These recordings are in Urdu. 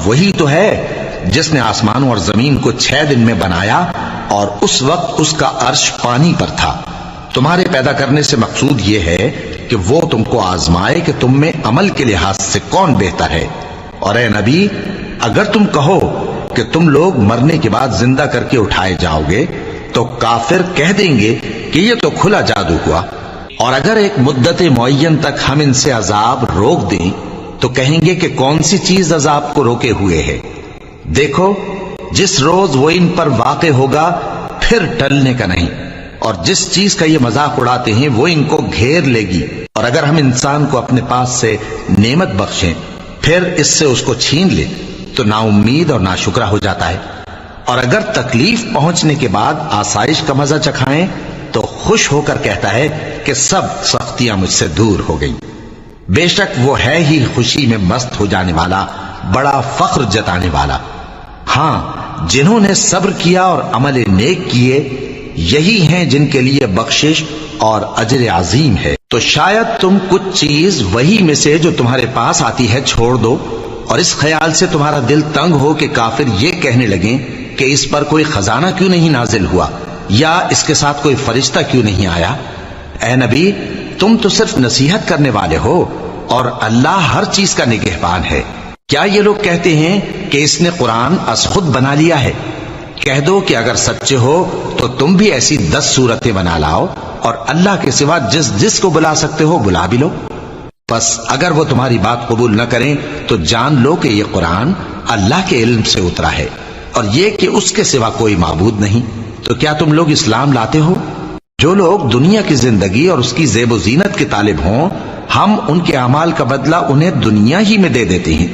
وہی تو ہے جس نے آسمانوں اور زمین کو 6 دن میں بنایا اور اس وقت اس کا عرش پانی پر تھا۔ تمہارے پیدا کرنے سے مقصود یہ ہے کہ وہ تم کو آزمائے کہ تم میں عمل کے لحاظ سے کون بہتر ہے۔ اور اے نبی، اگر تم کہو کہ تم لوگ مرنے کے بعد زندہ کر کے اٹھائے جاؤ گے تو کافر کہہ دیں گے کہ یہ تو کھلا جادو ہوا، اور اگر ایک مدت معین تک ہم ان سے عذاب روک دیں تو کہیں گے کہ کون سی چیز عذاب کو روکے ہوئے ہے۔ دیکھو، جس روز وہ ان پر واقع ہوگا پھر ٹلنے کا نہیں، اور جس چیز کا یہ مذاق اڑاتے ہیں وہ ان کو گھیر لے گی۔ اور اگر ہم انسان کو اپنے پاس سے نعمت بخشیں پھر اس سے اس کو چھین لیں تو نا امید اور ناشکرا ہو جاتا ہے، اور اگر تکلیف پہنچنے کے بعد آسائش کا مزہ چکھائیں تو خوش ہو کر کہتا ہے کہ سب سختیاں مجھ سے دور ہو گئیں۔ بے شک وہ ہے ہی خوشی میں مست ہو جانے والا، بڑا فخر جتانے والا۔ ہاں، جنہوں نے صبر کیا اور عمل نیک کیے، یہی ہیں جن کے لیے بخشش اور اجر عظیم ہے۔ تو شاید تم کچھ چیز وہی میں سے جو تمہارے پاس آتی ہے چھوڑ دو، اور اس خیال سے تمہارا دل تنگ ہو کہ کافر یہ کہنے لگیں کہ اس پر کوئی خزانہ کیوں نہیں نازل ہوا، یا اس کے ساتھ کوئی فرشتہ کیوں نہیں آیا۔ اے نبی، تم تو صرف نصیحت کرنے والے ہو، اور اللہ ہر چیز کا نگہبان ہے۔ کیا یہ لوگ کہتے ہیں کہ اس نے قرآن از خود بنا لیا ہے؟ کہہ دو کہ اگر سچے ہو تو تم بھی ایسی 10 صورتیں بنا لاؤ، اور اللہ کے سوا جس کو بلا سکتے ہو بلا بھی لو۔ بس اگر وہ تمہاری بات قبول نہ کریں تو جان لو کہ یہ قرآن اللہ کے علم سے اترا ہے، اور یہ کہ اس کے سوا کوئی معبود نہیں۔ تو کیا تم لوگ اسلام لاتے ہو؟ جو لوگ دنیا کی زندگی اور اس کی زیب و زینت کے طالب ہوں، ہم ان کے اعمال کا بدلہ انہیں دنیا ہی میں دے دیتے ہیں،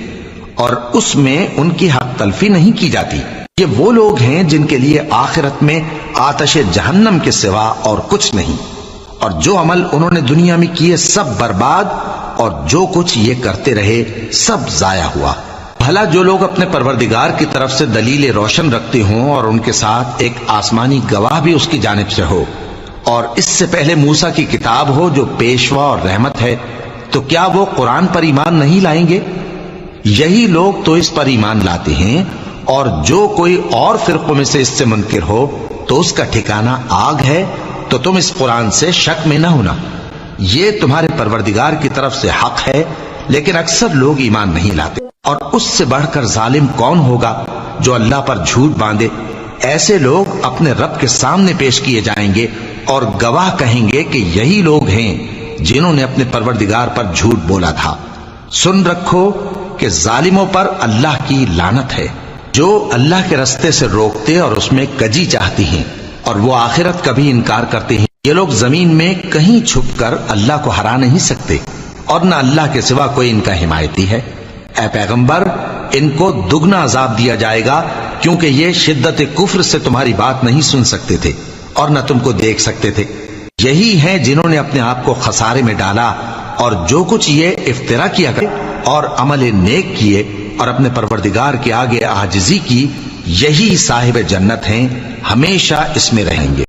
اور اس میں ان کی حق تلفی نہیں کی جاتی۔ یہ وہ لوگ ہیں جن کے لیے آخرت میں آتش جہنم کے سوا اور کچھ نہیں، اور جو عمل انہوں نے دنیا میں کیے سب برباد، اور جو کچھ یہ کرتے رہے سب ضائع ہوا۔ بھلا جو لوگ اپنے پروردگار کی طرف سے دلیل روشن رکھتے ہوں اور ان کے ساتھ ایک آسمانی گواہ بھی اس کی جانب سے ہو، اور اس سے پہلے موسیٰ کی کتاب ہو جو پیشوا اور رحمت ہے، تو کیا وہ قرآن پر ایمان نہیں لائیں گے؟ یہی لوگ تو اس پر ایمان لاتے ہیں، اور جو کوئی اور فرقوں میں سے اس سے منکر ہو تو اس کا ٹھکانہ آگ ہے۔ تو تم اس قرآن سے شک میں نہ ہونا، یہ تمہارے پروردگار کی طرف سے حق ہے، لیکن اکثر لوگ ایمان نہیں لاتے۔ اور اس سے بڑھ کر ظالم کون ہوگا جو اللہ پر جھوٹ باندھے؟ ایسے لوگ اپنے رب کے سامنے پیش کیے جائیں گے اور گواہ کہیں گے کہ یہی لوگ ہیں جنہوں نے اپنے پروردگار پر جھوٹ بولا تھا۔ سن رکھو کہ ظالموں پر اللہ کی لعنت ہے، جو اللہ کے رستے سے روکتے اور اس میں کجی چاہتی ہیں، اور وہ آخرت کا بھی انکار کرتے ہیں۔ یہ لوگ زمین میں کہیں چھپ کر اللہ کو ہرا نہیں سکتے، اور نہ اللہ کے سوا کوئی ان کا حمایتی ہے۔ اے پیغمبر، ان کو دگنا عذاب دیا جائے گا، کیونکہ یہ شدت کفر سے تمہاری بات نہیں سن سکتے تھے اور نہ تم کو دیکھ سکتے تھے۔ یہی ہیں جنہوں نے اپنے آپ کو خسارے میں ڈالا، اور جو کچھ یہ افترا کیا کرے اور عمل نیک کیے اور اپنے پروردگار کے آگے عاجزی کی، یہی صاحب جنت ہیں، ہمیشہ اس میں رہیں گے۔